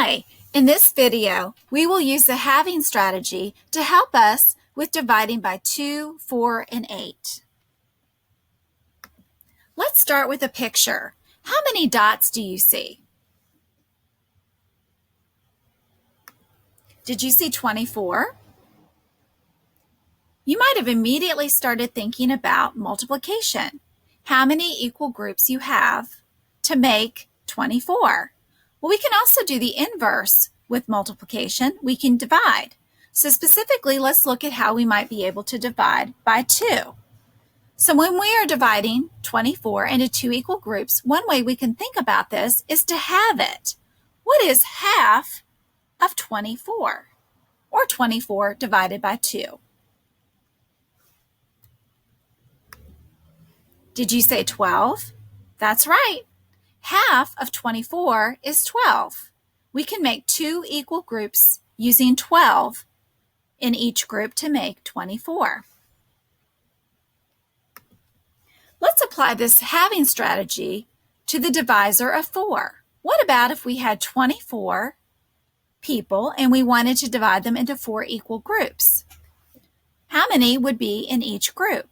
Hi, in this video, we will use the halving strategy to help us with dividing by 2, 4, and 8. Let's start with a picture. How many dots do you see? Did you see 24? You might have immediately started thinking about multiplication. How many equal groups you have to make 24? Well, we can also do the inverse with multiplication. We can divide. So specifically, let's look at how we might be able to divide by 2. So when we are dividing 24 into 2 equal groups, one way we can think about this is to halve it. What is half of 24? Or 24 divided by 2? Did you say 12? That's right. Half of 24 is 12. We can make 2 equal groups using 12 in each group to make 24. Let's apply this halving strategy to the divisor of 4. What about if we had 24 people and we wanted to divide them into 4 equal groups? How many would be in each group?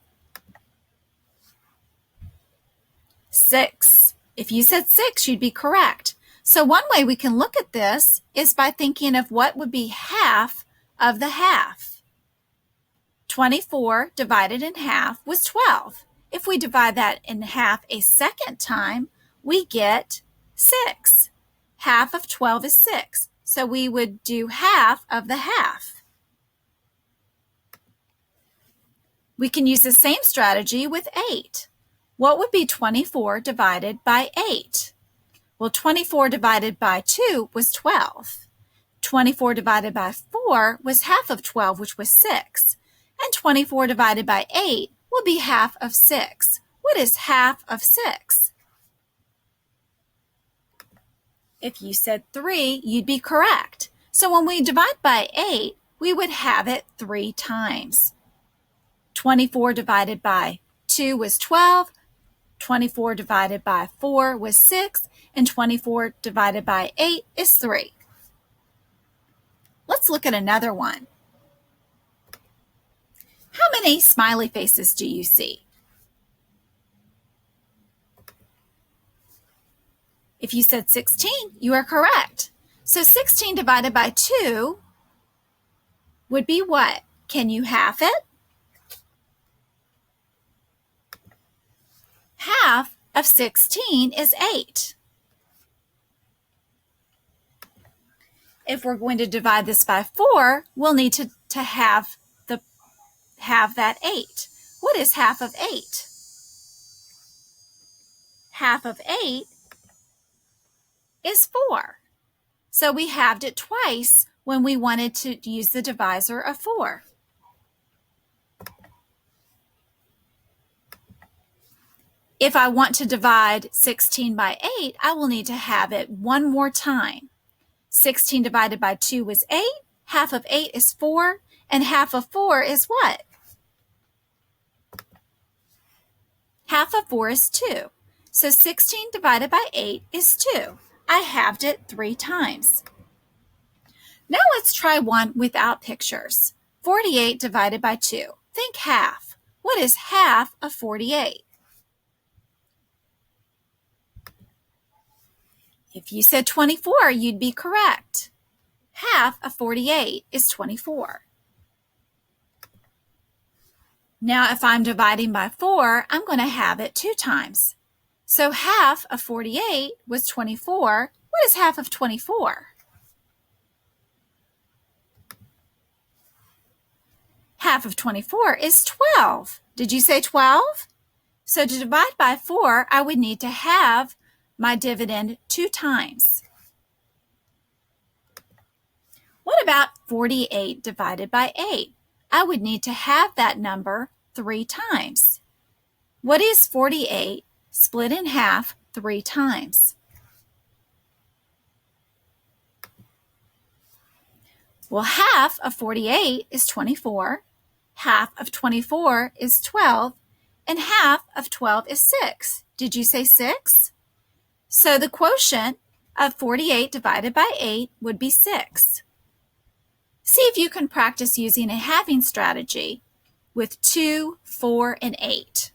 6. If you said 6, you'd be correct. So one way we can look at this is by thinking of what would be half of the half. 24 divided in half was 12. If we divide that in half a second time, we get 6. Half of 12 is 6. So we would do half of the half. We can use the same strategy with 8. What would be 24 divided by 8? Well, 24 divided by 2 was 12. 24 divided by 4 was half of 12, which was 6. And 24 divided by 8 will be half of 6. What is half of 6? If you said 3, you'd be correct. So when we divide by 8, we would have it 3 times. 24 divided by 2 was 12. 24 divided by 4 was 6, and 24 divided by 8 is 3. Let's look at another one. How many smiley faces do you see? If you said 16, you are correct. So 16 divided by 2 would be what? Can you half it? Half of 16 is 8. If we're going to divide this by 4, we'll need to have that 8. What is half of 8? Half of 8 is 4. So we halved it twice when we wanted to use the divisor of 4. If I want to divide 16 by 8, I will need to have it one more time. 16 divided by 2 is 8, half of 8 is 4, and half of 4 is what? Half of 4 is 2. So 16 divided by 8 is 2. I halved it 3 times. Now let's try one without pictures. 48 divided by 2. Think half. What is half of 48? If you said 24, you'd be correct. Half of 48 is 24. Now, if I'm dividing by 4, I'm going to have it 2 times. So half of 48 was 24. What is half of 24? Half of 24 is 12. Did you say 12? So to divide by 4, I would need to have my dividend 2 times. What about 48 divided by 8? I would need to have that number 3 times. What is 48 split in half 3 times? Well, half of 48 is 24, half of 24 is 12, and half of 12 is 6. Did you say 6? So the quotient of 48 divided by 8 would be 6. See if you can practice using a halving strategy with 2, 4, and 8.